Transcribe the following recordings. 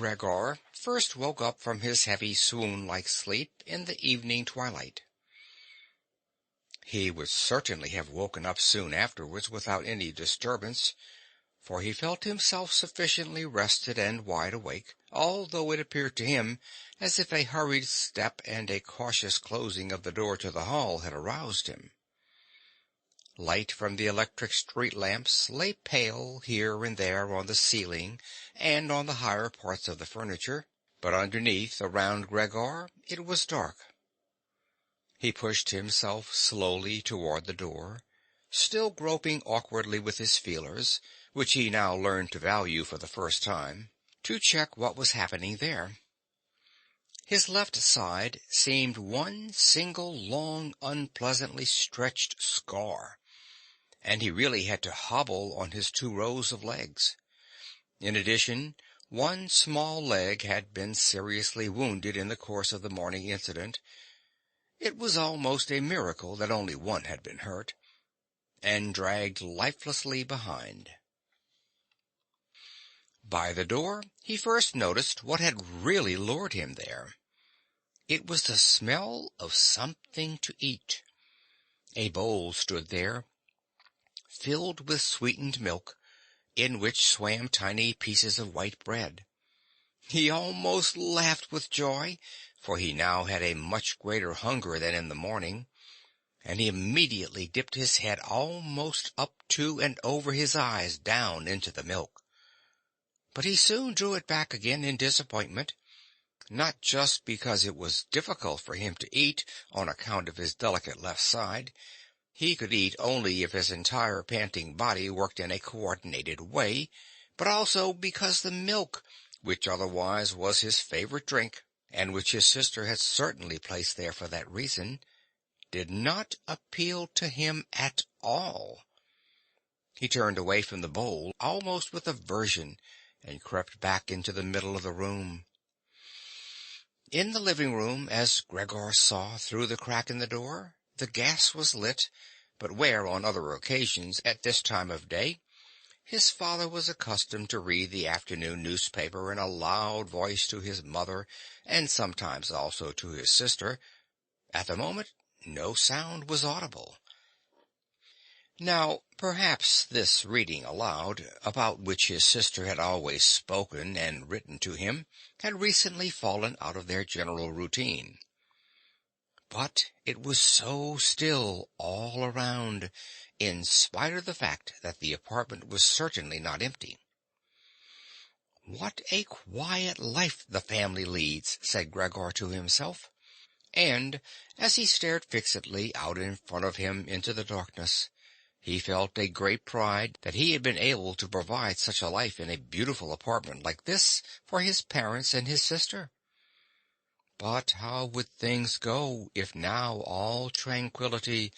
Gregor first woke up from his heavy swoon-like sleep in the evening twilight. He would certainly have woken up soon afterwards without any disturbance, for he felt himself sufficiently rested and wide awake, although it appeared to him as if a hurried step and a cautious closing of the door to the hall had aroused him. Light from the electric street lamps lay pale here and there on the ceiling and on the higher parts of the furniture, but underneath, around Gregor, it was dark. He pushed himself slowly toward the door, still groping awkwardly with his feelers, which he now learned to value for the first time, to check what was happening there. His left side seemed one single long, unpleasantly stretched scar, and he really had to hobble on his 2 rows of legs. In addition, one small leg had been seriously wounded in the course of the morning incident. It was almost a miracle that only one had been hurt, and dragged lifelessly behind. By the door he first noticed what had really lured him there. It was the smell of something to eat. A bowl stood there, filled with sweetened milk, in which swam tiny pieces of white bread. He almost laughed with joy, for he now had a much greater hunger than in the morning, and he immediately dipped his head almost up to and over his eyes down into the milk. But he soon drew it back again in disappointment, not just because it was difficult for him to eat on account of his delicate left side. He could eat only if his entire panting body worked in a coordinated way, but also because the milk, which otherwise was his favorite drink, and which his sister had certainly placed there for that reason, did not appeal to him at all. He turned away from the bowl almost with aversion and crept back into the middle of the room. In the living room, as Gregor saw through the crack in the door, the gas was lit, but where on other occasions at this time of day his father was accustomed to read the afternoon newspaper in a loud voice to his mother and sometimes also to his sister, at the moment no sound was audible. Now, perhaps this reading aloud, about which his sister had always spoken and written to him, had recently fallen out of their general routine. But it was so still all around, in spite of the fact that the apartment was certainly not empty. "What a quiet life the family leads," said Gregor to himself, and as he stared fixedly out in front of him into the darkness, he felt a great pride that he had been able to provide such a life in a beautiful apartment like this for his parents and his sister. But how would things go if now all tranquility,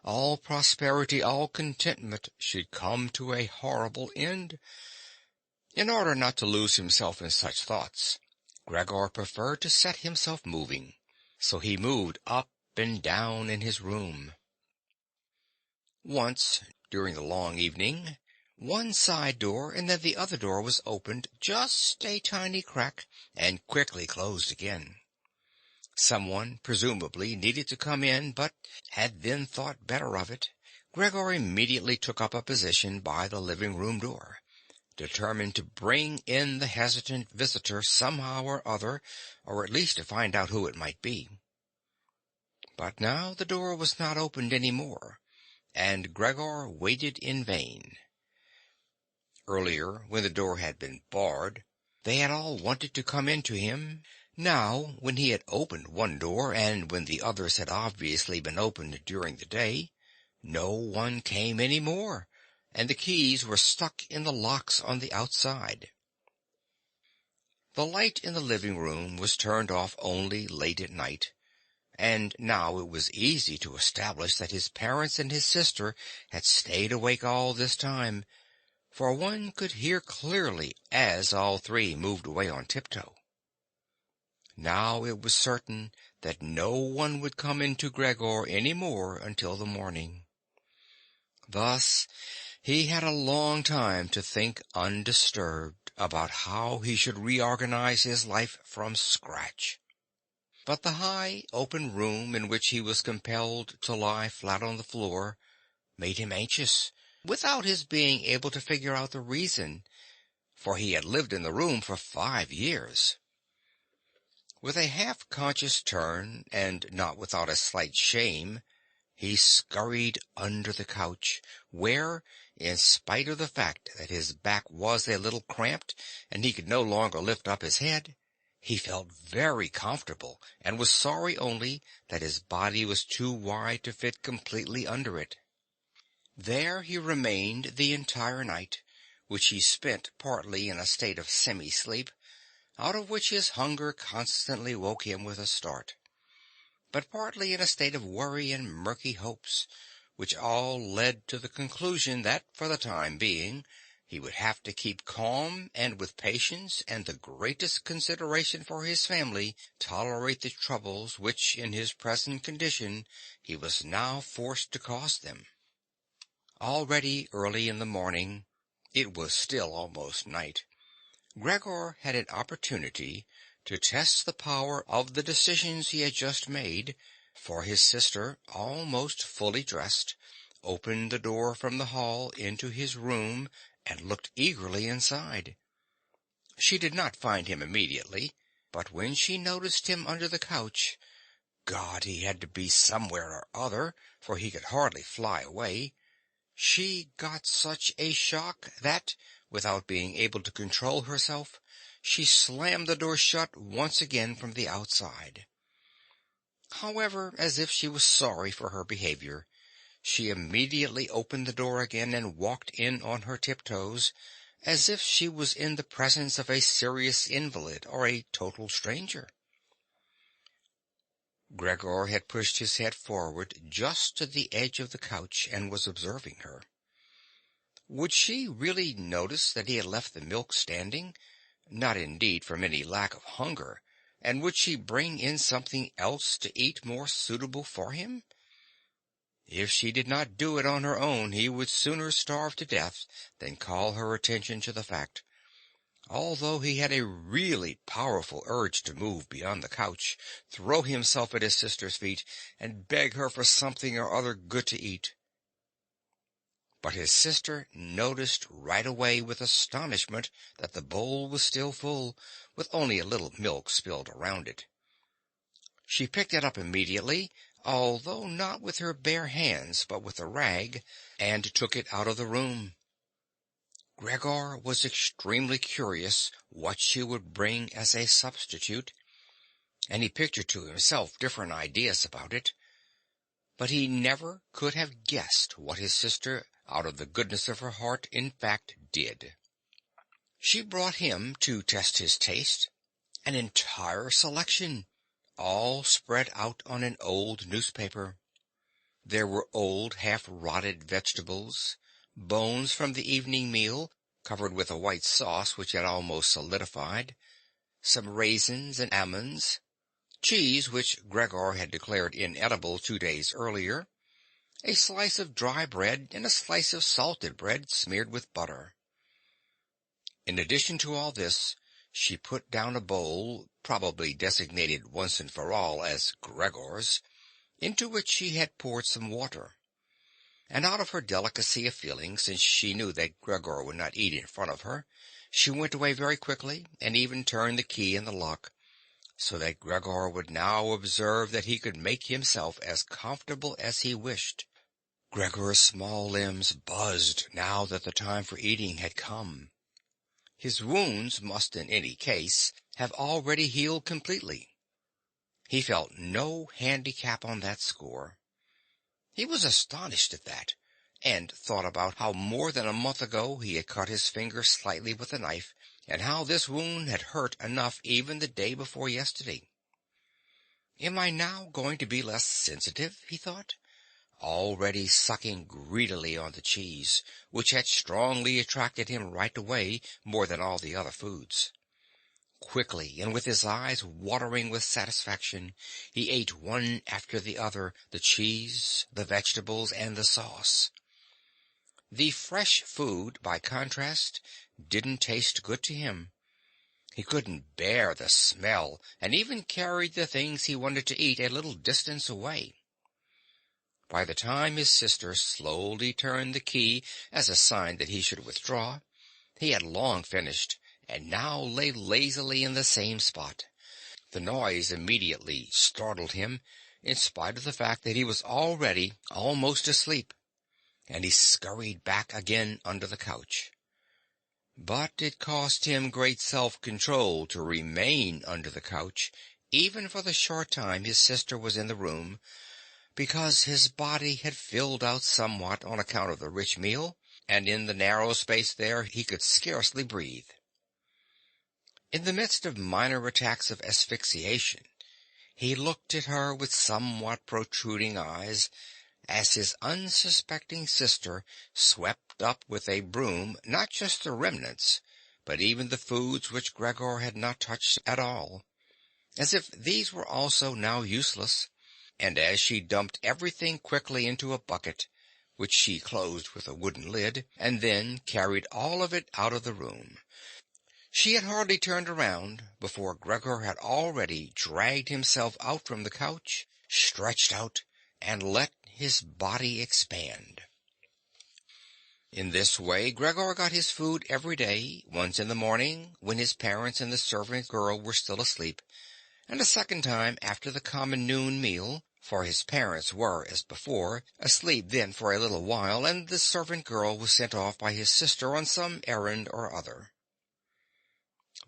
all prosperity, all contentment should come to a horrible end? In order not to lose himself in such thoughts, Gregor preferred to set himself moving, so he moved up and down in his room. Once, during the long evening, one side door and then the other door was opened just a tiny crack and quickly closed again. Someone presumably needed to come in, but had then thought better of it. Gregor immediately took up a position by the living-room door, determined to bring in the hesitant visitor somehow or other, or at least to find out who it might be. But now the door was not opened any more, and Gregor waited in vain. Earlier, when the door had been barred, they had all wanted to come in to him. Now, when he had opened one door, and when the others had obviously been opened during the day, no one came any more, and the keys were stuck in the locks on the outside. The light in the living room was turned off only late at night, and now it was easy to establish that his parents and his sister had stayed awake all this time, for one could hear clearly as all 3 moved away on tiptoe. Now it was certain that no one would come into Gregor any more until the morning. Thus he had a long time to think undisturbed. about how he should reorganize his life from scratch. But the high, open room in which he was compelled to lie flat on the floor made him anxious, without his being able to figure out the reason, for he had lived in the room for 5 years. With a half-conscious turn, and not without a slight shame, he scurried under the couch, where, in spite of the fact that his back was a little cramped and he could no longer lift up his head, he felt very comfortable and was sorry only that his body was too wide to fit completely under it. There he remained the entire night, which he spent partly in a state of semi-sleep, out of which his hunger constantly woke him with a start, but partly in a state of worry and murky hopes, which all led to the conclusion that, for the time being, he would have to keep calm and with patience and the greatest consideration for his family tolerate the troubles which, in his present condition, he was now forced to cause them. Already early in the morning, it was still almost night, Gregor had an opportunity to test the power of the decisions he had just made, for his sister, almost fully dressed, opened the door from the hall into his room and looked eagerly inside. She did not find him immediately, but when she noticed him under the couch, God, he had to be somewhere or other, for he could hardly fly away, she got such a shock that, without being able to control herself, she slammed the door shut once again from the outside. However, as if she was sorry for her behavior, she immediately opened the door again and walked in on her tiptoes, as if she was in the presence of a serious invalid or a total stranger. Gregor had pushed his head forward just to the edge of the couch and was observing her. Would she really notice that he had left the milk standing, not indeed from any lack of hunger, and would she bring in something else to eat more suitable for him? If she did not do it on her own, he would sooner starve to death than call her attention to the fact, although he had a really powerful urge to move beyond the couch, throw himself at his sister's feet, and beg her for something or other good to eat. But his sister noticed right away with astonishment that the bowl was still full, with only a little milk spilled around it. She picked it up immediately, although not with her bare hands, but with a rag, and took it out of the room. Gregor was extremely curious what she would bring as a substitute, and he pictured to himself different ideas about it, but he never could have guessed what his sister, out of the goodness of her heart, in fact did. She brought him, to test his taste, an entire selection, all spread out on an old newspaper. There were old half-rotted vegetables, bones from the evening meal, covered with a white sauce which had almost solidified, some raisins and almonds, cheese which Gregor had declared inedible 2 days earlier, a slice of dry bread, and a slice of salted bread smeared with butter. In addition to all this, she put down a bowl, probably designated once and for all as Gregor's, into which she had poured some water. And out of her delicacy of feeling, since she knew that Gregor would not eat in front of her, she went away very quickly, and even turned the key in the lock, so that Gregor would now observe that he could make himself as comfortable as he wished. Gregor's small limbs buzzed now that the time for eating had come. His wounds must in any case have already healed completely. He felt no handicap on that score. He was astonished at that, and thought about how more than a month ago he had cut his finger slightly with a knife, and how this wound had hurt enough even the day before yesterday. Am I now going to be less sensitive, he thought, already sucking greedily on the cheese, which had strongly attracted him right away more than all the other foods. Quickly, and with his eyes watering with satisfaction, he ate one after the other the cheese, the vegetables, and the sauce. The fresh food, by contrast, didn't taste good to him. He couldn't bear the smell and even carried the things he wanted to eat a little distance away. By the time his sister slowly turned the key as a sign that he should withdraw, he had long finished and now lay lazily in the same spot. The noise immediately startled him, in spite of the fact that he was already almost asleep, and he scurried back again under the couch. But it cost him great self-control to remain under the couch, even for the short time his sister was in the room, because his body had filled out somewhat on account of the rich meal, and in the narrow space there he could scarcely breathe. In the midst of minor attacks of asphyxiation, he looked at her with somewhat protruding eyes, as his unsuspecting sister swept up with a broom not just the remnants, but even the foods which Gregor had not touched at all, as if these were also now useless, and as she dumped everything quickly into a bucket, which she closed with a wooden lid, and then carried all of it out of the room. She had hardly turned around before Gregor had already dragged himself out from the couch, stretched out, and let his body expand. In this way Gregor got his food every day, once in the morning when his parents and the servant girl were still asleep, and a second time after the common noon meal, for his parents were, as before, asleep then for a little while, and the servant girl was sent off by his sister on some errand or other.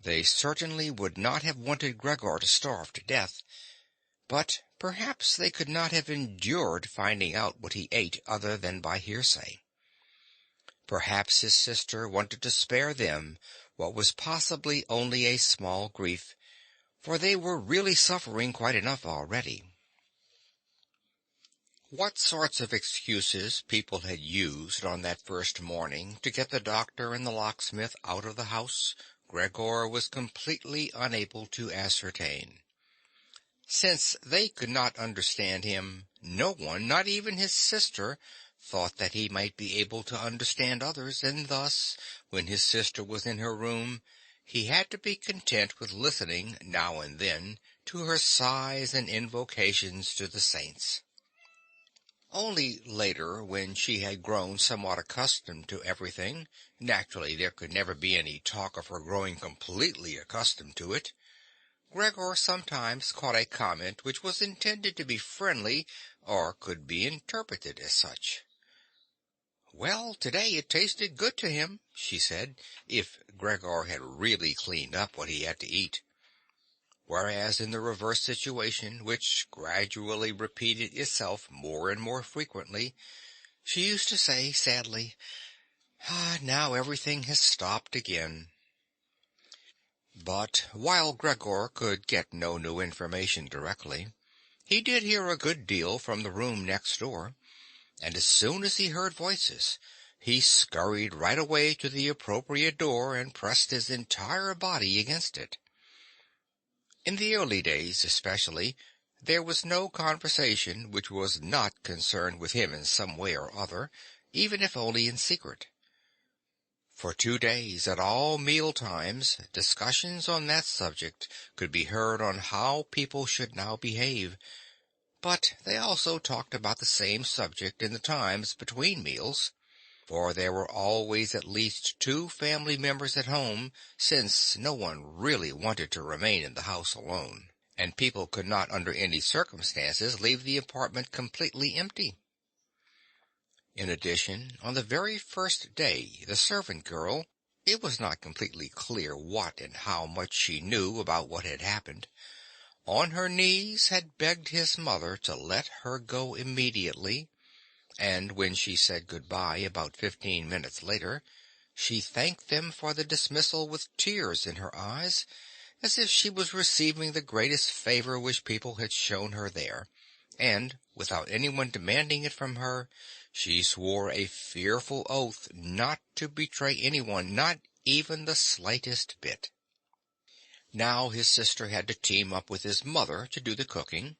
They certainly would not have wanted Gregor to starve to death, but perhaps they could not have endured finding out what he ate other than by hearsay. Perhaps his sister wanted to spare them what was possibly only a small grief, for they were really suffering quite enough already. What sorts of excuses people had used on that first morning to get the doctor and the locksmith out of the house, Gregor was completely unable to ascertain. Since they could not understand him, no one, not even his sister, thought that he might be able to understand others, and thus, when his sister was in her room, he had to be content with listening now and then to her sighs and invocations to the saints. Only later, when she had grown somewhat accustomed to everything, naturally there could never be any talk of her growing completely accustomed to it, Gregor sometimes caught a comment which was intended to be friendly, or could be interpreted as such. "Well, today it tasted good to him," she said, if Gregor had really cleaned up what he had to eat. Whereas in the reverse situation, which gradually repeated itself more and more frequently, she used to say sadly, "Now everything has stopped again." But while Gregor could get no new information directly, he did hear a good deal from the room next door, and as soon as he heard voices, he scurried right away to the appropriate door and pressed his entire body against it. In the early days, especially, there was no conversation which was not concerned with him in some way or other, even if only in secret. For 2 days, at all meal times, discussions on that subject could be heard on how people should now behave, but they also talked about the same subject in the times between meals, for there were always at least 2 family members at home, since no one really wanted to remain in the house alone, and people could not under any circumstances leave the apartment completely empty. In addition, on the very first day, the servant girl, it was not completely clear what and how much she knew about what had happened, on her knees had begged his mother to let her go immediately, and when she said good-bye about 15 minutes later, she thanked them for the dismissal with tears in her eyes, as if she was receiving the greatest favor which people had shown her there, and, without anyone demanding it from her, she swore a fearful oath not to betray anyone, not even the slightest bit. Now his sister had to team up with his mother to do the cooking,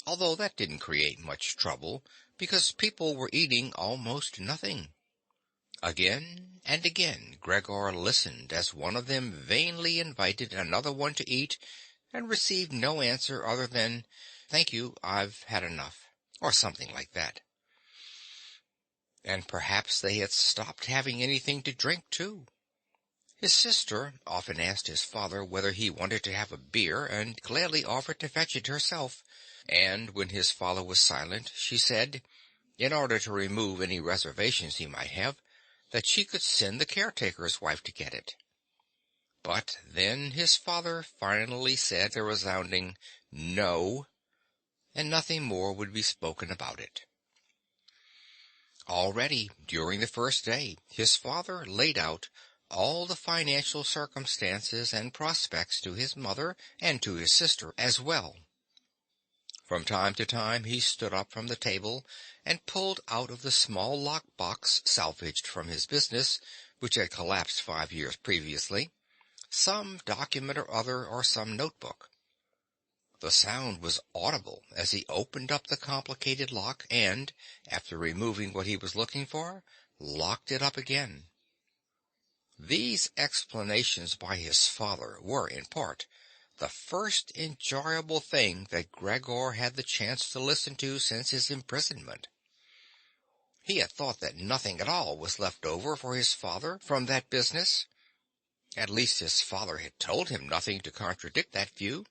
although that didn't create much trouble, because people were eating almost nothing. Again and again Gregor listened as one of them vainly invited another one to eat, and received no answer other than, "Thank you, I've had enough," or something like that. And perhaps they had stopped having anything to drink, too. His sister often asked his father whether he wanted to have a beer, and gladly offered to fetch it herself, and when his father was silent, she said, in order to remove any reservations he might have, that she could send the caretaker's wife to get it. But then his father finally said a resounding "No," and nothing more would be spoken about it. Already, during the first day, his father laid out all the financial circumstances and prospects to his mother and to his sister as well. From time to time he stood up from the table and pulled out of the small lock box salvaged from his business, which had collapsed 5 years previously, some document or other or some notebook. The sound was audible as he opened up the complicated lock and, after removing what he was looking for, locked it up again. These explanations by his father were, in part, the first enjoyable thing that Gregor had the chance to listen to since his imprisonment. He had thought that nothing at all was left over for his father from that business. At least his father had told him nothing to contradict that view,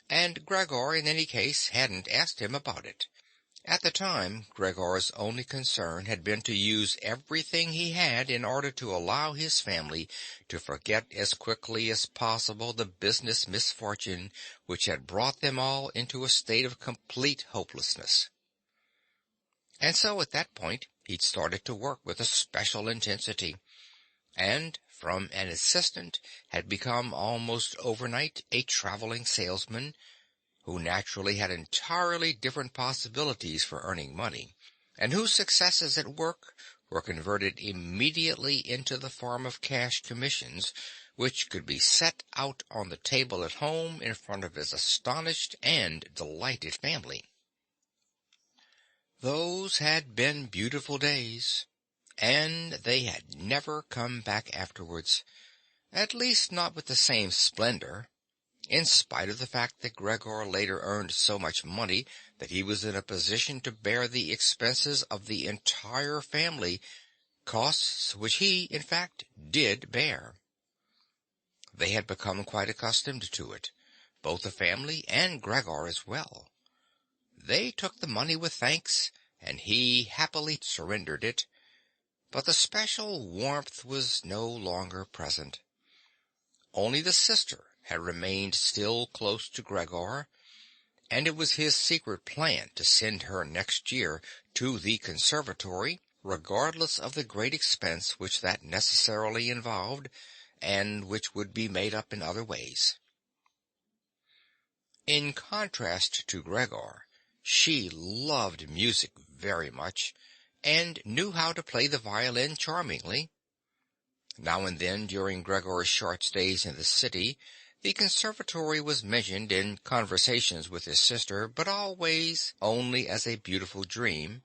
and Gregor, in any case, hadn't asked him about it. At the time, Gregor's only concern had been to use everything he had in order to allow his family to forget as quickly as possible the business misfortune which had brought them all into a state of complete hopelessness. And so at that point he'd started to work with a special intensity, and from an assistant had become almost overnight a traveling salesman, who naturally had entirely different possibilities for earning money, and whose successes at work were converted immediately into the form of cash commissions, which could be set out on the table at home in front of his astonished and delighted family. Those had been beautiful days, and they had never come back afterwards, at least not with the same splendor. In spite of the fact that Gregor later earned so much money that he was in a position to bear the expenses of the entire family, costs which he, in fact, did bear. They had become quite accustomed to it, both the family and Gregor as well. They took the money with thanks, and he happily surrendered it, but the special warmth was no longer present. Only the sister had remained still close to Gregor, and it was his secret plan to send her next year to the conservatory, regardless of the great expense which that necessarily involved, and which would be made up in other ways. In contrast to Gregor, she loved music very much, and knew how to play the violin charmingly. Now and then, during Gregor's short stays in the city, the conservatory was mentioned in conversations with his sister, but always only as a beautiful dream,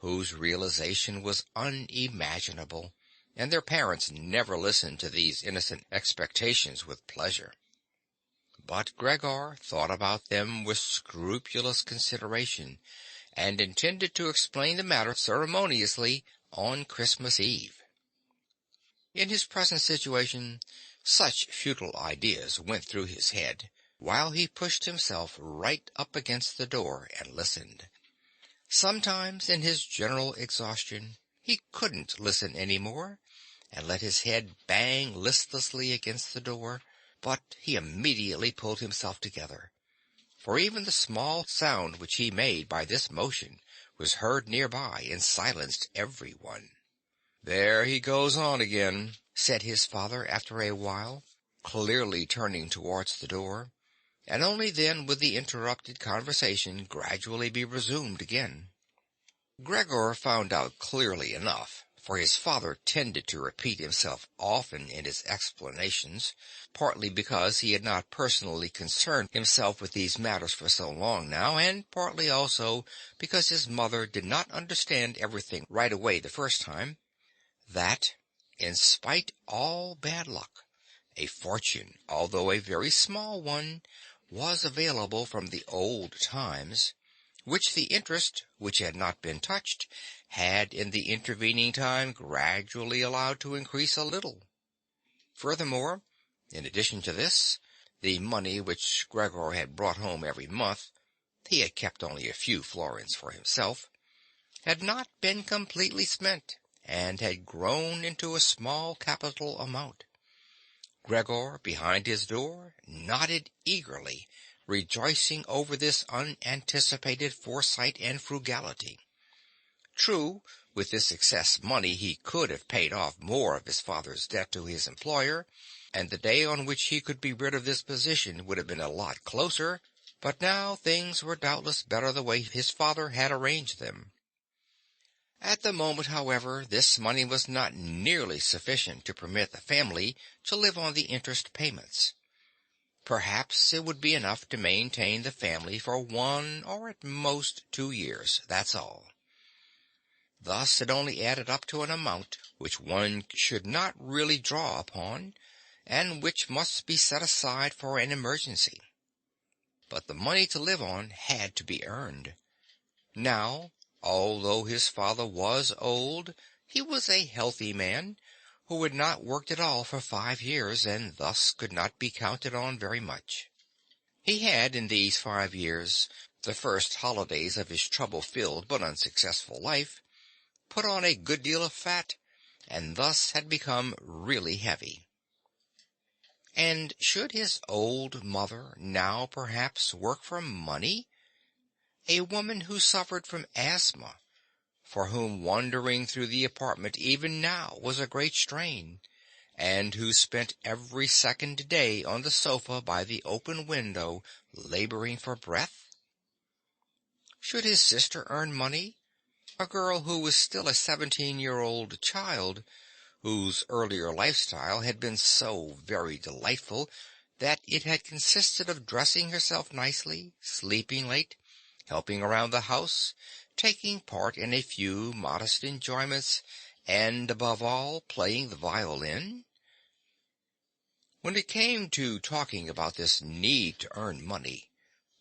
whose realization was unimaginable, and their parents never listened to these innocent expectations with pleasure. But Gregor thought about them with scrupulous consideration, and intended to explain the matter ceremoniously on Christmas Eve. In his present situation, such futile ideas went through his head, while he pushed himself right up against the door and listened. Sometimes, in his general exhaustion, he couldn't listen any more, and let his head bang listlessly against the door, but he immediately pulled himself together, for even the small sound which he made by this motion was heard nearby and silenced everyone. "There he goes on again," said his father after a while, clearly turning towards the door, and only then would the interrupted conversation gradually be resumed again. Gregor found out clearly enough, for his father tended to repeat himself often in his explanations, partly because he had not personally concerned himself with these matters for so long now, and partly also because his mother did not understand everything right away the first time, that, in spite all bad luck, a fortune, although a very small one, was available from the old times, which the interest, which had not been touched, had in the intervening time gradually allowed to increase a little. Furthermore, in addition to this, the money which Gregor had brought home every month (he had kept only a few florins for himself) had not been completely spent, and had grown into a small capital amount. Gregor, behind his door, nodded eagerly, rejoicing over this unanticipated foresight and frugality. True, with this excess money he could have paid off more of his father's debt to his employer, and the day on which he could be rid of this position would have been a lot closer, but now things were doubtless better the way his father had arranged them. At the moment, however, this money was not nearly sufficient to permit the family to live on the interest payments. Perhaps it would be enough to maintain the family for 1 or at most 2 years, that's all. Thus it only added up to an amount which one should not really draw upon, and which must be set aside for an emergency. But the money to live on had to be earned. Now, although his father was old, he was a healthy man, who had not worked at all for 5 years, and thus could not be counted on very much. He had, in these 5 years, the first holidays of his trouble-filled but unsuccessful life, put on a good deal of fat, and thus had become really heavy. And should his old mother now perhaps work for money? A woman who suffered from asthma, for whom wandering through the apartment even now was a great strain, and who spent every second day on the sofa by the open window laboring for breath? Should his sister earn money? A girl who was still a 17-year-old child, whose earlier lifestyle had been so very delightful that it had consisted of dressing herself nicely, sleeping late, helping around the house, taking part in a few modest enjoyments, and, above all, playing the violin? When it came to talking about this need to earn money,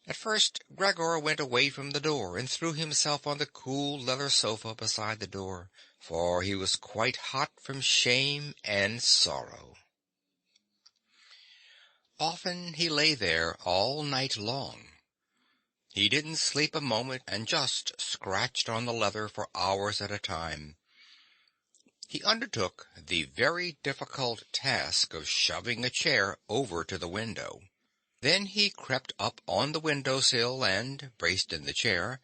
at first Gregor went away from the door and threw himself on the cool leather sofa beside the door, for he was quite hot from shame and sorrow. Often he lay there all night long. He didn't sleep a moment and just scratched on the leather for hours at a time. He undertook the very difficult task of shoving a chair over to the window. Then he crept up on the window-sill and, braced in the chair,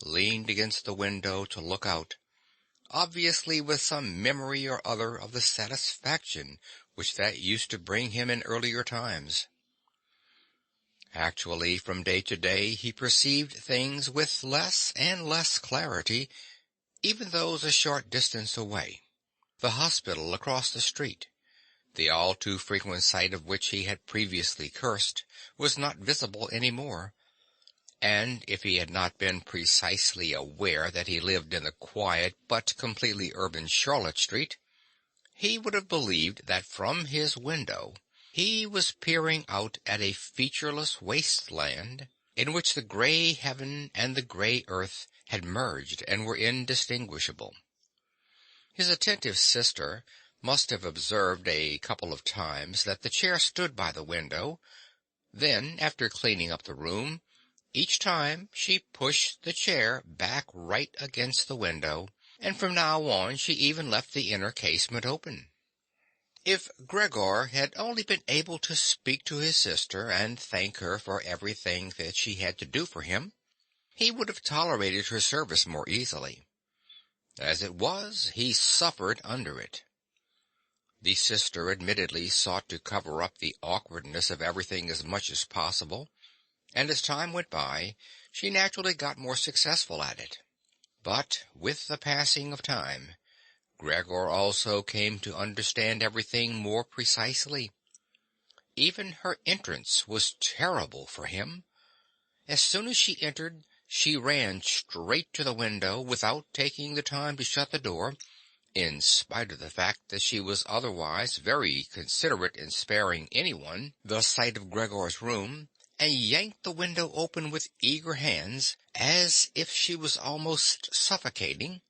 leaned against the window to look out, obviously with some memory or other of the satisfaction which that used to bring him in earlier times. Actually, from day to day he perceived things with less and less clarity, even those a short distance away. The hospital across the street, the all too frequent sight of which he had previously cursed, was not visible any more, and if he had not been precisely aware that he lived in the quiet but completely urban Charlotte Street, he would have believed that from his window he was peering out at a featureless wasteland, in which the grey heaven and the grey earth had merged and were indistinguishable. His attentive sister must have observed a couple of times that the chair stood by the window. Then, after cleaning up the room, each time she pushed the chair back right against the window, and from now on she even left the inner casement open. If Gregor had only been able to speak to his sister and thank her for everything that she had to do for him, he would have tolerated her service more easily. As it was, he suffered under it. The sister admittedly sought to cover up the awkwardness of everything as much as possible, and as time went by, she naturally got more successful at it. But with the passing of time, Gregor also came to understand everything more precisely. Even her entrance was terrible for him. As soon as she entered, she ran straight to the window, without taking the time to shut the door, In spite of the fact that she was otherwise very considerate in sparing anyone the sight of Gregor's room, and yanked the window open with eager hands, as if she was almost suffocating,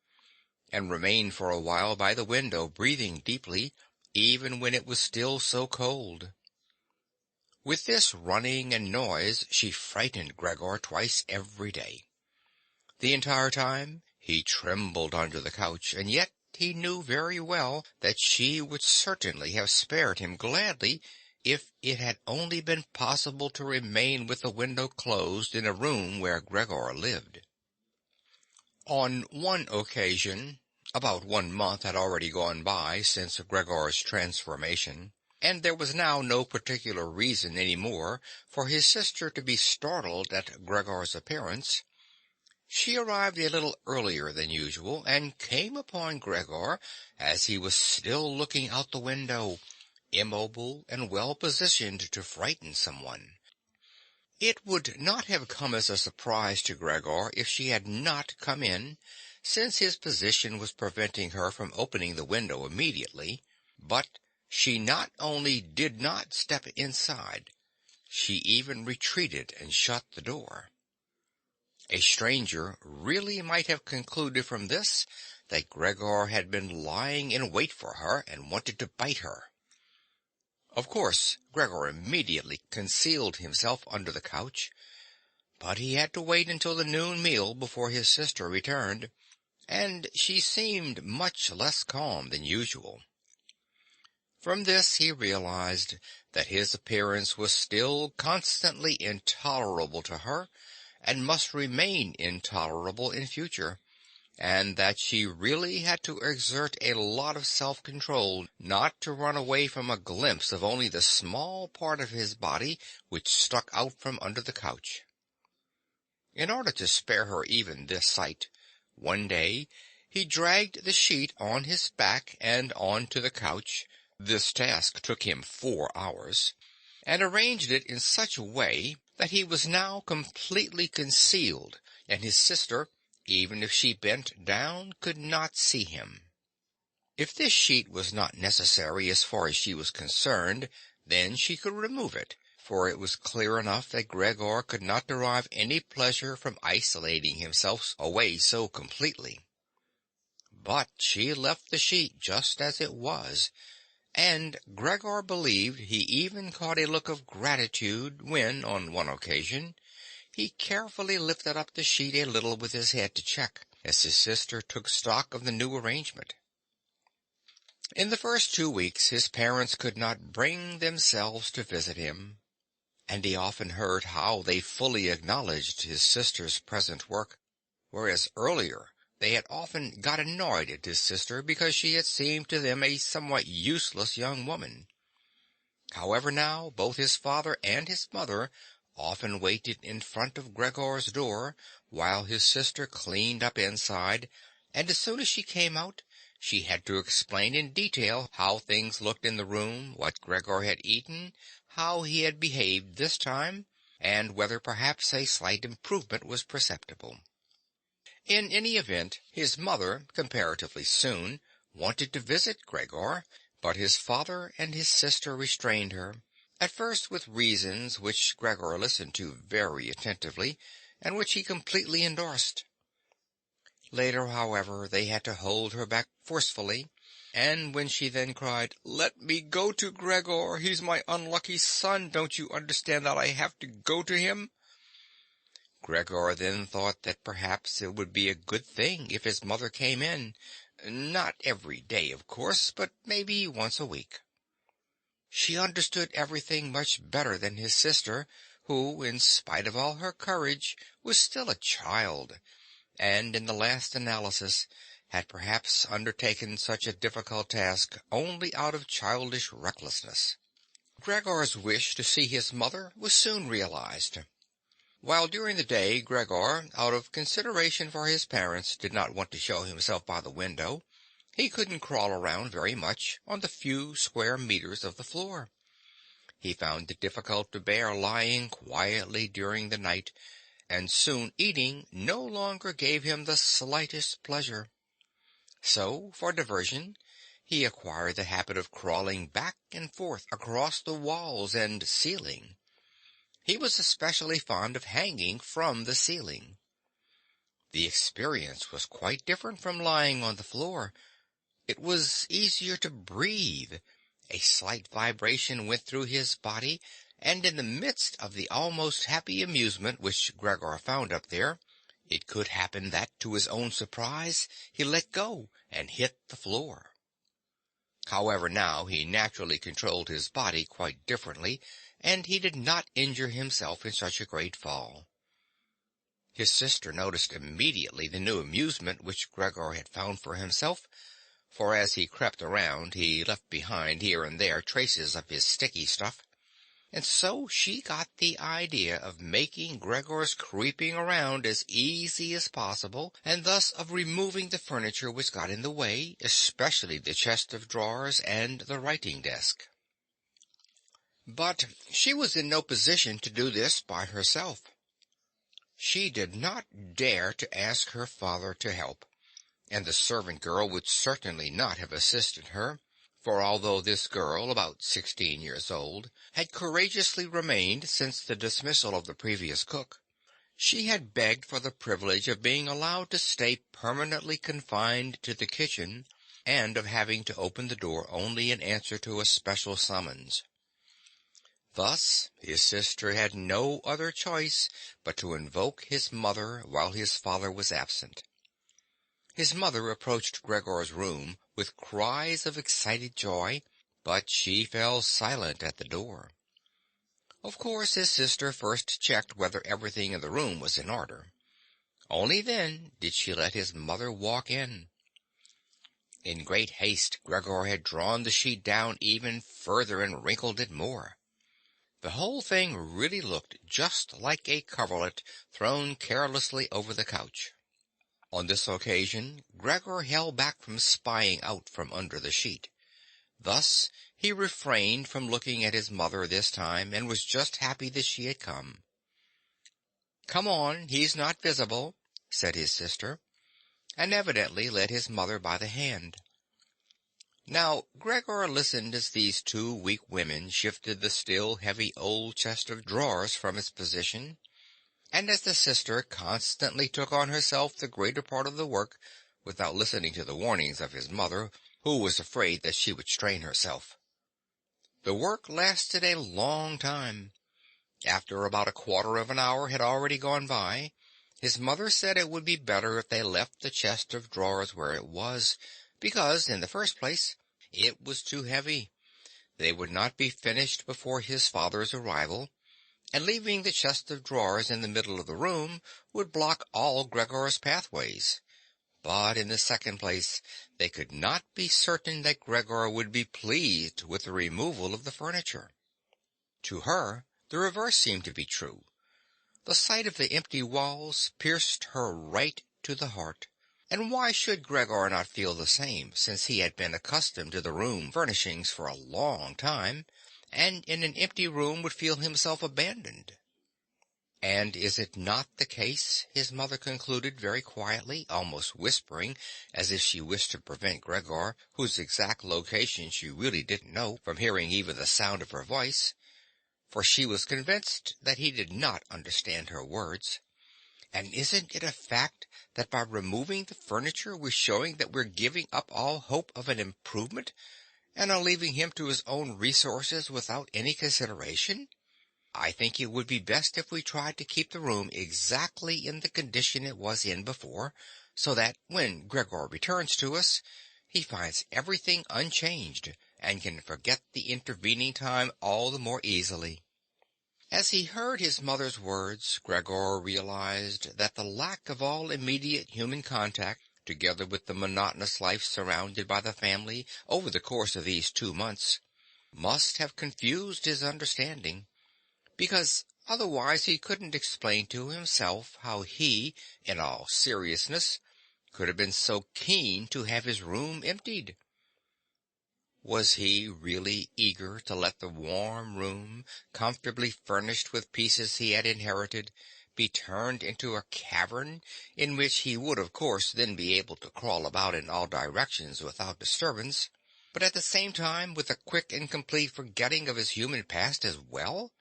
and remained for a while by the window breathing deeply, even when it was still so cold. With this running and noise she frightened Gregor twice every day. The entire time he trembled under the couch, and yet he knew very well that she would certainly have spared him gladly if it had only been possible to remain with the window closed in a room where Gregor lived. On one occasion, about 1 month had already gone by since Gregor's transformation, and there was now no particular reason any more for his sister to be startled at Gregor's appearance. She arrived a little earlier than usual, and came upon Gregor as he was still looking out the window, immobile and well positioned to frighten someone. It would not have come as a surprise to Gregor if she had not come in, since his position was preventing her from opening the window immediately, but she not only did not step inside, she even retreated and shut the door. A stranger really might have concluded from this that Gregor had been lying in wait for her and wanted to bite her. Of course, Gregor immediately concealed himself under the couch, but he had to wait until the noon meal before his sister returned, and she seemed much less calm than usual. From this he realized that his appearance was still constantly intolerable to her, and must remain intolerable in future, and that she really had to exert a lot of self-control not to run away from a glimpse of only the small part of his body which stuck out from under the couch. In order to spare her even this sight, one day he dragged the sheet on his back and onto the couch — this task took him 4 hours — and arranged it in such a way that he was now completely concealed, and his sister, even if she bent down, could not see him. If this sheet was not necessary as far as she was concerned, then she could remove it, for it was clear enough that Gregor could not derive any pleasure from isolating himself away so completely. But she left the sheet just as it was, and Gregor believed he even caught a look of gratitude when, on one occasion, he carefully lifted up the sheet a little with his head to check, as his sister took stock of the new arrangement. In the first 2 weeks his parents could not bring themselves to visit him, and he often heard how they fully acknowledged his sister's present work, whereas earlier they had often got annoyed at his sister because she had seemed to them a somewhat useless young woman. However, now both his father and his mother often waited in front of Gregor's door while his sister cleaned up inside, and as soon as she came out, she had to explain in detail how things looked in the room, what Gregor had eaten, how he had behaved this time, and whether perhaps a slight improvement was perceptible. In any event, his mother, comparatively soon, wanted to visit Gregor, but his father and his sister restrained her, at first with reasons which Gregor listened to very attentively, and which he completely endorsed. Later, however, they had to hold her back forcefully, and when she then cried, "Let me go to Gregor, he's my unlucky son, don't you understand that I have to go to him?" Gregor then thought that perhaps it would be a good thing if his mother came in, not every day, of course, but maybe once a week. She understood everything much better than his sister, who, in spite of all her courage, was still a child, and in the last analysis had perhaps undertaken such a difficult task only out of childish recklessness. Gregor's wish to see his mother was soon realized. While during the day Gregor, out of consideration for his parents, did not want to show himself by the window, he couldn't crawl around very much on the few square meters of the floor. He found it difficult to bear lying quietly during the night, and soon eating no longer gave him the slightest pleasure. So, for diversion, he acquired the habit of crawling back and forth across the walls and ceiling. He was especially fond of hanging from the ceiling. The experience was quite different from lying on the floor. It was easier to breathe. A slight vibration went through his body, and in the midst of the almost happy amusement which Gregor found up there, it could happen that, to his own surprise, he let go and hit the floor. However, now he naturally controlled his body quite differently, and he did not injure himself in such a great fall. His sister noticed immediately the new amusement which Gregor had found for himself, for as he crept around he left behind here and there traces of his sticky stuff, and so she got the idea of making Gregor's creeping around as easy as possible, and thus of removing the furniture which got in the way, especially the chest of drawers and the writing desk. But she was in no position to do this by herself. She did not dare to ask her father to help, and the servant girl would certainly not have assisted her, for although this girl, about 16 years old, had courageously remained since the dismissal of the previous cook, she had begged for the privilege of being allowed to stay permanently confined to the kitchen, and of having to open the door only in answer to a special summons. Thus his sister had no other choice but to invoke his mother while his father was absent. His mother approached Gregor's room with cries of excited joy, but she fell silent at the door. Of course his sister first checked whether everything in the room was in order. Only then did she let his mother walk in. In great haste Gregor had drawn the sheet down even further and wrinkled it more. The whole thing really looked just like a coverlet thrown carelessly over the couch. On this occasion Gregor held back from spying out from under the sheet. Thus he refrained from looking at his mother this time, and was just happy that she had come. "Come on, he's not visible," said his sister, and evidently led his mother by the hand. Now Gregor listened as these two weak women shifted the still heavy old chest of drawers from its position, and as the sister constantly took on herself the greater part of the work without listening to the warnings of his mother, who was afraid that she would strain herself. The work lasted a long time. After about a quarter of an hour had already gone by, his mother said it would be better if they left the chest of drawers where it was, because, in the first place, it was too heavy. They would not be finished before his father's arrival, and leaving the chest of drawers in the middle of the room would block all Gregor's pathways. But in the second place, they could not be certain that Gregor would be pleased with the removal of the furniture. To her, the reverse seemed to be true. The sight of the empty walls pierced her right to the heart. And why should Gregor not feel the same, since he had been accustomed to the room furnishings for a long time, and in an empty room would feel himself abandoned? And is it not the case, his mother concluded very quietly, almost whispering, as if she wished to prevent Gregor, whose exact location she really didn't know, from hearing even the sound of her voice, for she was convinced that he did not understand her words. And isn't it a fact that by removing the furniture we're showing that we're giving up all hope of an improvement, and are leaving him to his own resources without any consideration? I think it would be best if we tried to keep the room exactly in the condition it was in before, so that when Gregor returns to us, he finds everything unchanged, and can forget the intervening time all the more easily. As he heard his mother's words, Gregor realized that the lack of all immediate human contact, together with the monotonous life surrounded by the family over the course of these 2 months, must have confused his understanding, because otherwise he couldn't explain to himself how he, in all seriousness, could have been so keen to have his room emptied. Was he really eager to let the warm room, comfortably furnished with pieces he had inherited, be turned into a cavern in which he would of course then be able to crawl about in all directions without disturbance, but at the same time with a quick and complete forgetting of his human past as well?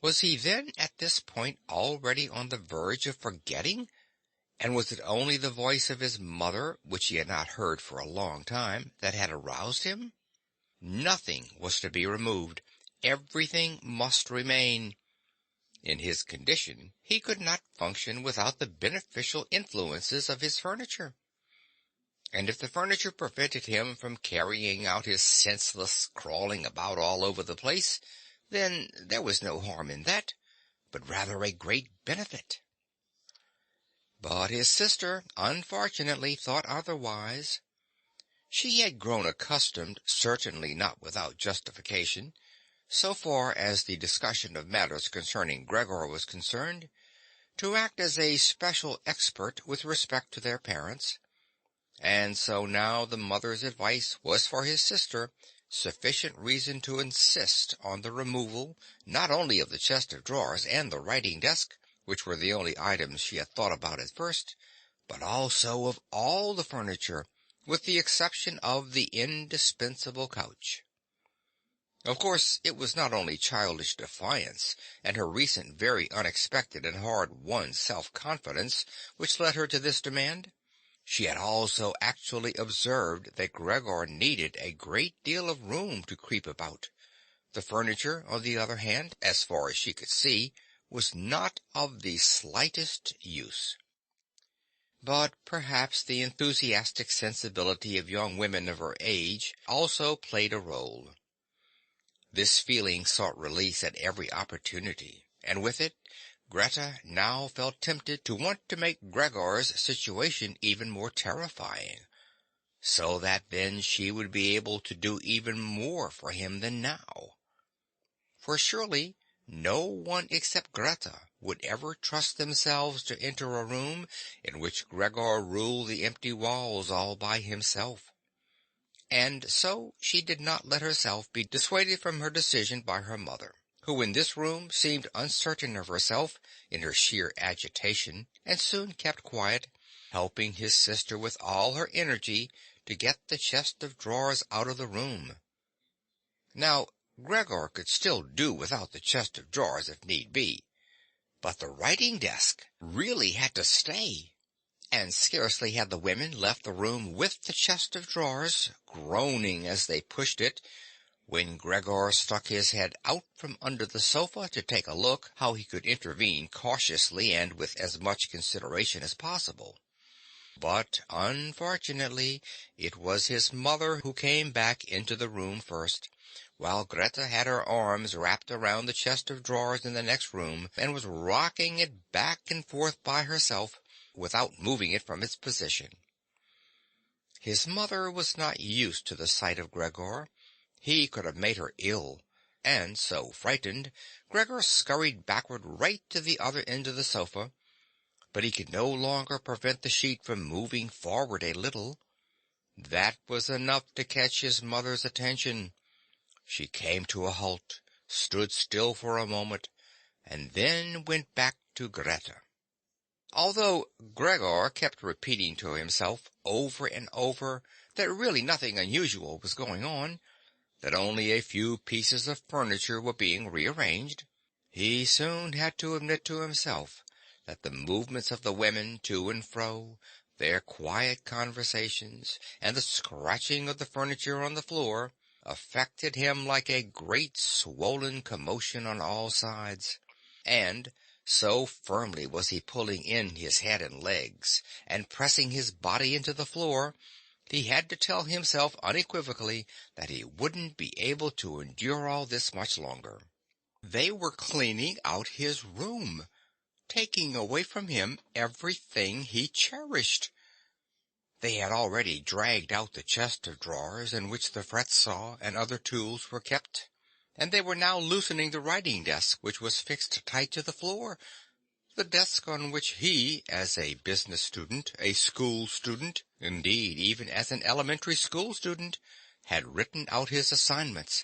Was he then at this point already on the verge of forgetting? And was it only the voice of his mother, which he had not heard for a long time, that had aroused him? Nothing was to be removed. Everything must remain. In his condition, he could not function without the beneficial influences of his furniture. And if the furniture prevented him from carrying out his senseless crawling about all over the place, then there was no harm in that, but rather a great benefit. But his sister, unfortunately, thought otherwise. She had grown accustomed, certainly not without justification, so far as the discussion of matters concerning Gregor was concerned, to act as a special expert with respect to their parents, and so now the mother's advice was for his sister sufficient reason to insist on the removal not only of the chest of drawers and the writing desk, which were the only items she had thought about at first, but also of all the furniture, with the exception of the indispensable couch. Of course, it was not only childish defiance and her recent very unexpected and hard-won self-confidence which led her to this demand. She had also actually observed that Gregor needed a great deal of room to creep about. The furniture, on the other hand, as far as she could see, was not of the slightest use. But perhaps the enthusiastic sensibility of young women of her age also played a role. This feeling sought release at every opportunity, and with it, Greta now felt tempted to want to make Gregor's situation even more terrifying, so that then she would be able to do even more for him than now. For surely no one except Greta would ever trust themselves to enter a room in which Gregor ruled the empty walls all by himself. And so she did not let herself be dissuaded from her decision by her mother, who in this room seemed uncertain of herself in her sheer agitation, and soon kept quiet, helping his sister with all her energy to get the chest of drawers out of the room. Now, Gregor could still do without the chest of drawers if need be, but the writing desk really had to stay. And scarcely had the women left the room with the chest of drawers, groaning as they pushed it, when Gregor stuck his head out from under the sofa to take a look how he could intervene cautiously and with as much consideration as possible. But unfortunately it was his mother who came back into the room first, while Greta had her arms wrapped around the chest of drawers in the next room and was rocking it back and forth by herself, without moving it from its position. His mother was not used to the sight of Gregor. He could have made her ill, and so, frightened, Gregor scurried backward right to the other end of the sofa, but he could no longer prevent the sheet from moving forward a little. That was enough to catch his mother's attention. She came to a halt, stood still for a moment, and then went back to Greta. Although Gregor kept repeating to himself over and over that really nothing unusual was going on, that only a few pieces of furniture were being rearranged, he soon had to admit to himself that the movements of the women to and fro, their quiet conversations, and the scratching of the furniture on the floor affected him like a great swollen commotion on all sides, and so firmly was he pulling in his head and legs, and pressing his body into the floor, he had to tell himself unequivocally that he wouldn't be able to endure all this much longer. They were cleaning out his room, taking away from him everything he cherished. They had already dragged out the chest of drawers in which the fret saw and other tools were kept, and they were now loosening the writing desk which was fixed tight to the floor, the desk on which he, as a business student, a school student, indeed even as an elementary school student, had written out his assignments.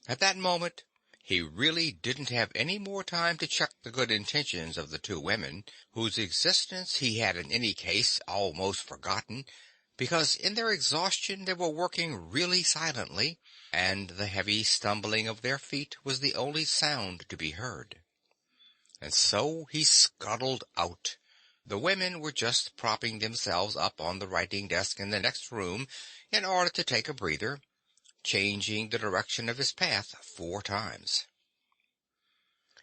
At that moment He really didn't have any more time to check the good intentions of the two women, whose existence he had in any case almost forgotten, because in their exhaustion they were working really silently, and the heavy stumbling of their feet was the only sound to be heard. And so he scuttled out. The women were just propping themselves up on the writing desk in the next room in order to take a breather, changing the direction of his path 4 times.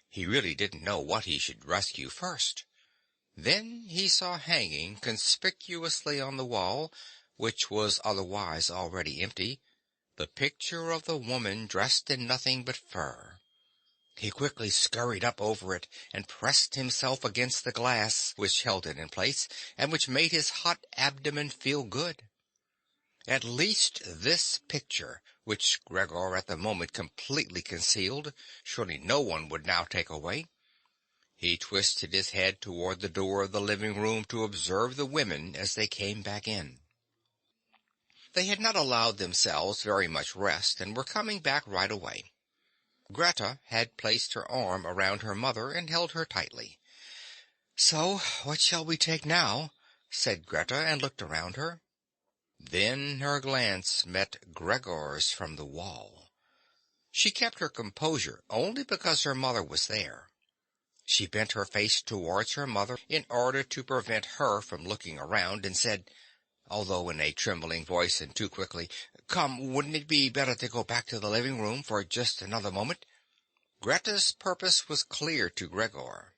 He really didn't know what he should rescue first. Then he saw hanging conspicuously on the wall, which was otherwise already empty, the picture of the woman dressed in nothing but fur. He quickly scurried up over it and pressed himself against the glass which held it in place and which made his hot abdomen feel good. At least this picture, which Gregor at the moment completely concealed, surely no one would now take away. He twisted his head toward the door of the living room to observe the women as they came back in. They had not allowed themselves very much rest and were coming back right away. Greta had placed her arm around her mother and held her tightly. "So, what shall we take now?" said Greta, and looked around her. Then her glance met Gregor's from the wall. She kept her composure only because her mother was there. She bent her face towards her mother in order to prevent her from looking around, and said, although in a trembling voice and too quickly, "Come, wouldn't it be better to go back to the living room for just another moment?" Greta's purpose was clear to Gregor.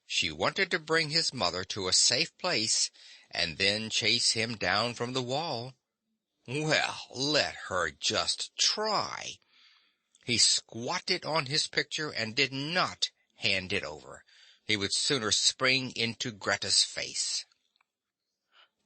She wanted to bring his mother to a safe place and then chase him down from the wall. Well, let her just try. He squatted on his picture and did not hand it over. He would sooner spring into Greta's face.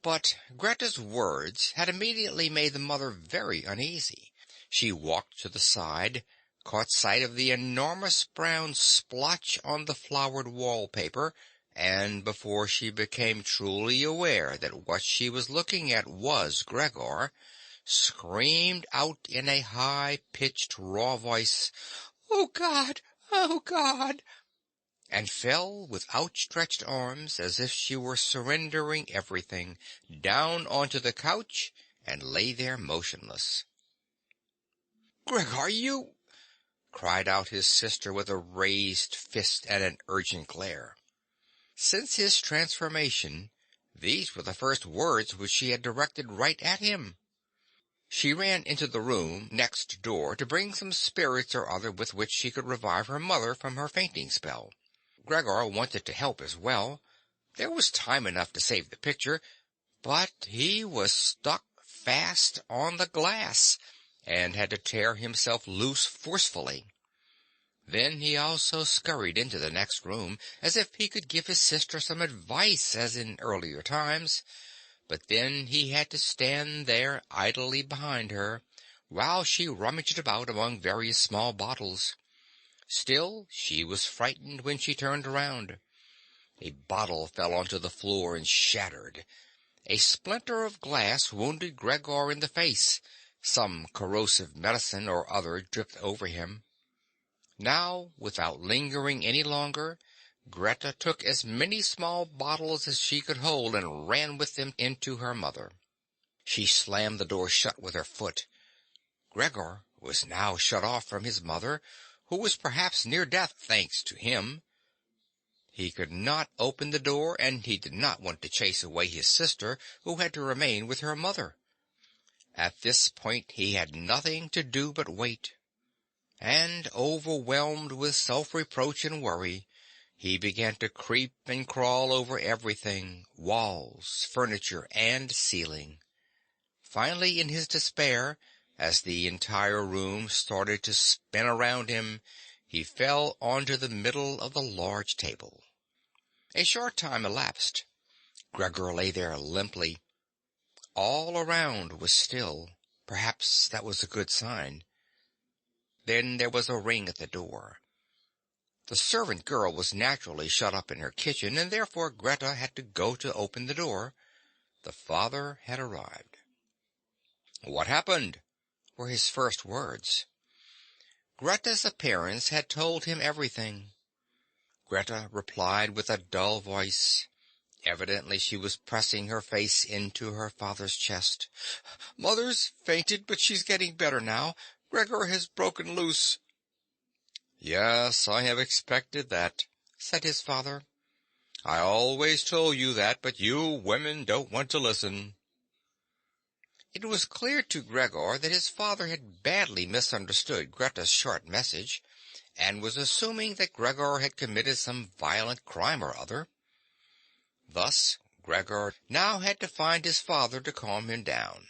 But Greta's words had immediately made the mother very uneasy. She walked to the side, caught sight of the enormous brown splotch on the flowered wallpaper, and before she became truly aware that what she was looking at was Gregor, screamed out in a high-pitched raw voice, "Oh, God! Oh, God!" and fell with outstretched arms, as if she were surrendering everything, down onto the couch and lay there motionless. "Gregor, you—" cried out his sister with a raised fist and an urgent glare. Since his transformation, these were the first words which she had directed right at him. She ran into the room next door to bring some spirits or other with which she could revive her mother from her fainting spell. Gregor wanted to help as well. There was time enough to save the picture, but he was stuck fast on the glass and had to tear himself loose forcefully. Then he also scurried into the next room, as if he could give his sister some advice as in earlier times, but then he had to stand there idly behind her, while she rummaged about among various small bottles. Still, she was frightened when she turned around. A bottle fell onto the floor and shattered. A splinter of glass wounded Gregor in the face. Some corrosive medicine or other dripped over him. Now, without lingering any longer, Greta took as many small bottles as she could hold and ran with them into her mother. She slammed the door shut with her foot. Gregor was now shut off from his mother, who was perhaps near death, thanks to him. He could not open the door, and he did not want to chase away his sister, who had to remain with her mother. At this point he had nothing to do but wait. And, overwhelmed with self-reproach and worry, he began to creep and crawl over everything, walls, furniture, and ceiling. Finally, in his despair, as the entire room started to spin around him, he fell onto the middle of the large table. A short time elapsed. Gregor lay there limply. All around was still. Perhaps that was a good sign. Then there was a ring at the door. The servant girl was naturally shut up in her kitchen, and therefore Greta had to go to open the door. The father had arrived. "What happened?" were his first words. Greta's appearance had told him everything. Greta replied with a dull voice. Evidently she was pressing her face into her father's chest. "Mother's fainted, but she's getting better now. Gregor has broken loose." "Yes, I have expected that," said his father. "I always told you that, but you women don't want to listen." It was clear to Gregor that his father had badly misunderstood Greta's short message, and was assuming that Gregor had committed some violent crime or other. Thus, Gregor now had to find his father to calm him down,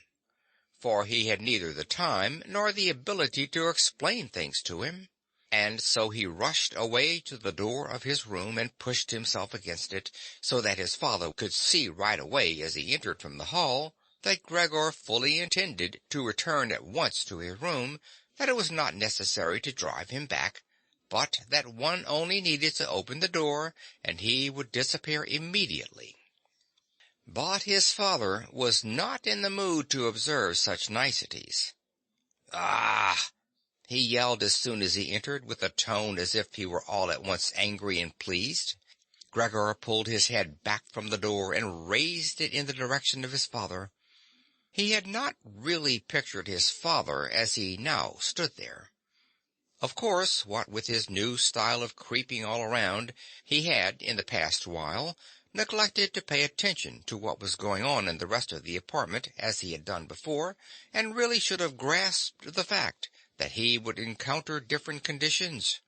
for he had neither the time nor the ability to explain things to him. And so he rushed away to the door of his room and pushed himself against it, so that his father could see right away as he entered from the hall that Gregor fully intended to return at once to his room, that it was not necessary to drive him back, but that one only needed to open the door and he would disappear immediately. But his father was not in the mood to observe such niceties. "Ah!" he yelled as soon as he entered, with a tone as if he were all at once angry and pleased. Gregor pulled his head back from the door and raised it in the direction of his father. He had not really pictured his father as he now stood there. Of course, what with his new style of creeping all around, he had, in the past while, neglected to pay attention to what was going on in the rest of the apartment as he had done before, and really should have grasped the fact that he would encounter different conditions.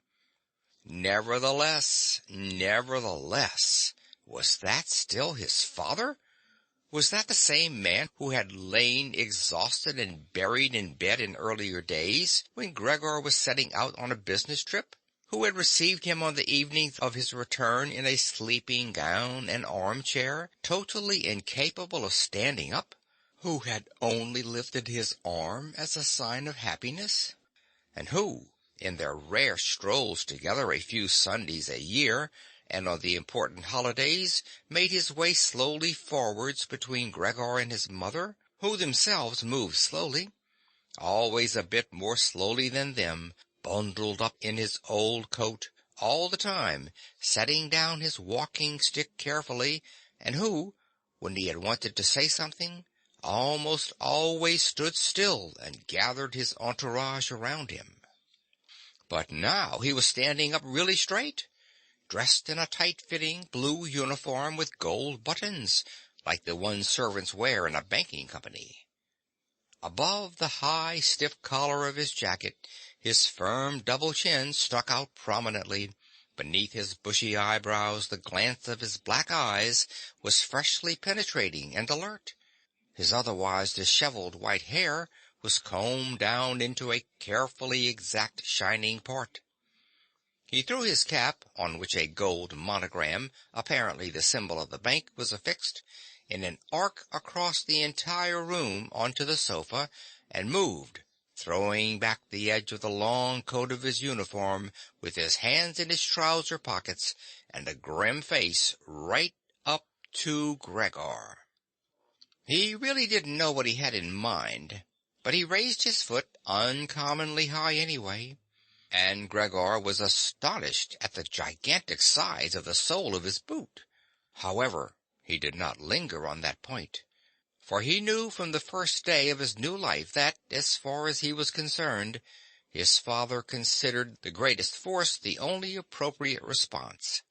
Nevertheless, was that still his father? Was that the same man who had lain exhausted and buried in bed in earlier days, when Gregor was setting out on a business trip? Who had received him on the evening of his return in a sleeping gown and armchair, totally incapable of standing up? Who had only lifted his arm as a sign of happiness? And who, in their rare strolls together a few Sundays a year, and on the important holidays, made his way slowly forwards between Gregor and his mother, who themselves moved slowly, always a bit more slowly than them, bundled up in his old coat, all the time setting down his walking-stick carefully, and who, when he had wanted to say something, almost always stood still and gathered his entourage around him. But now he was standing up really straight, dressed in a tight-fitting blue uniform with gold buttons, like the ones servants wear in a banking company. Above the high, stiff collar of his jacket, his firm double chin stuck out prominently. Beneath his bushy eyebrows the glance of his black eyes was freshly penetrating and alert. His otherwise disheveled white hair was combed down into a carefully exact shining part. He threw his cap, on which a gold monogram, apparently the symbol of the bank, was affixed, in an arc across the entire room onto the sofa, and moved, throwing back the edge of the long coat of his uniform, with his hands in his trouser pockets, and a grim face right up to Gregor. He really didn't know what he had in mind, but he raised his foot uncommonly high anyway, and Gregor was astonished at the gigantic size of the sole of his boot. However, he did not linger on that point, for he knew from the first day of his new life that, as far as he was concerned, his father considered the greatest force the only appropriate response.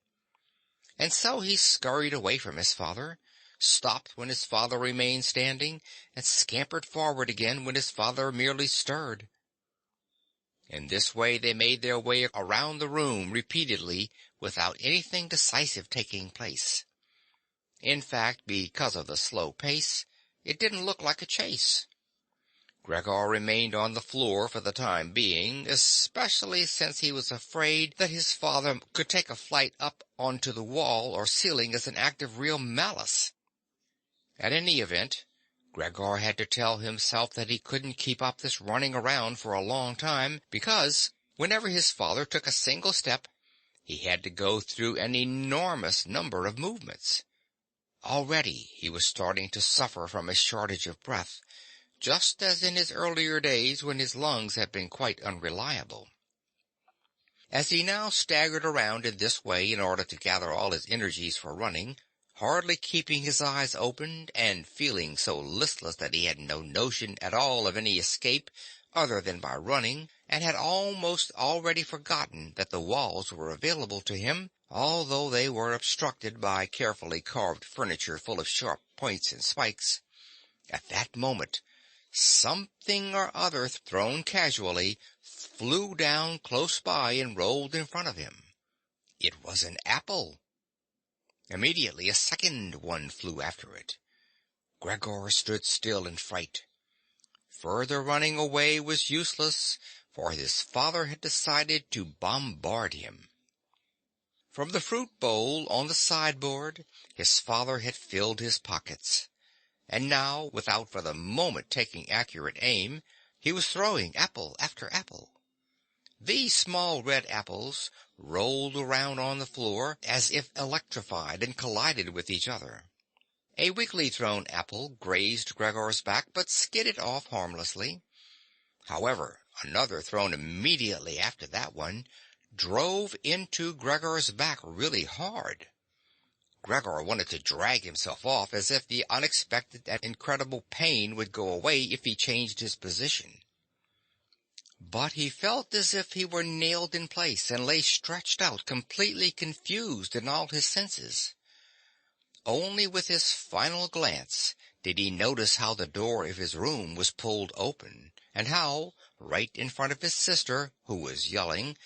And so he scurried away from his father, stopped when his father remained standing, and scampered forward again when his father merely stirred. In this way they made their way around the room repeatedly, without anything decisive taking place. In fact, because of the slow pace, it didn't look like a chase. Gregor remained on the floor for the time being, especially since he was afraid that his father could take a flight up onto the wall or ceiling as an act of real malice. At any event, Gregor had to tell himself that he couldn't keep up this running around for a long time, because whenever his father took a single step, he had to go through an enormous number of movements. Already he was starting to suffer from a shortage of breath, just as in his earlier days when his lungs had been quite unreliable. As he now staggered around in this way in order to gather all his energies for running, hardly keeping his eyes open and feeling so listless that he had no notion at all of any escape other than by running, and had almost already forgotten that the walls were available to him, although they were obstructed by carefully carved furniture full of sharp points and spikes. At that moment, something or other thrown casually flew down close by and rolled in front of him. It was an apple. Immediately a second one flew after it. Gregor stood still in fright. Further running away was useless, for his father had decided to bombard him. From the fruit bowl on the sideboard, his father had filled his pockets, and now, without for the moment taking accurate aim, he was throwing apple after apple. These small red apples rolled around on the floor as if electrified and collided with each other. A weakly thrown apple grazed Gregor's back but skidded off harmlessly. However, another thrown immediately after that one drove into Gregor's back really hard. Gregor wanted to drag himself off as if the unexpected and incredible pain would go away if he changed his position. But he felt as if he were nailed in place and lay stretched out, completely confused in all his senses. Only with his final glance did he notice how the door of his room was pulled open, and how, right in front of his sister, who was yelling,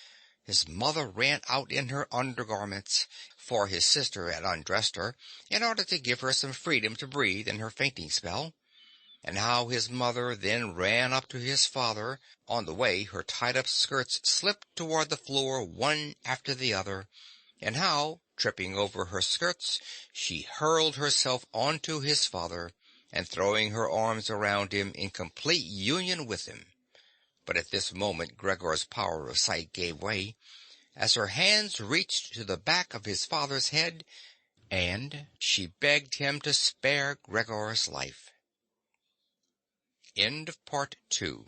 his mother ran out in her undergarments, for his sister had undressed her in order to give her some freedom to breathe in her fainting spell, and how his mother then ran up to his father. On the way her tied-up skirts slipped toward the floor one after the other, and how, tripping over her skirts, she hurled herself onto his father, and throwing her arms around him in complete union with him. But at this moment Gregor's power of sight gave way, as her hands reached to the back of his father's head, and she begged him to spare Gregor's life. End of Part 2.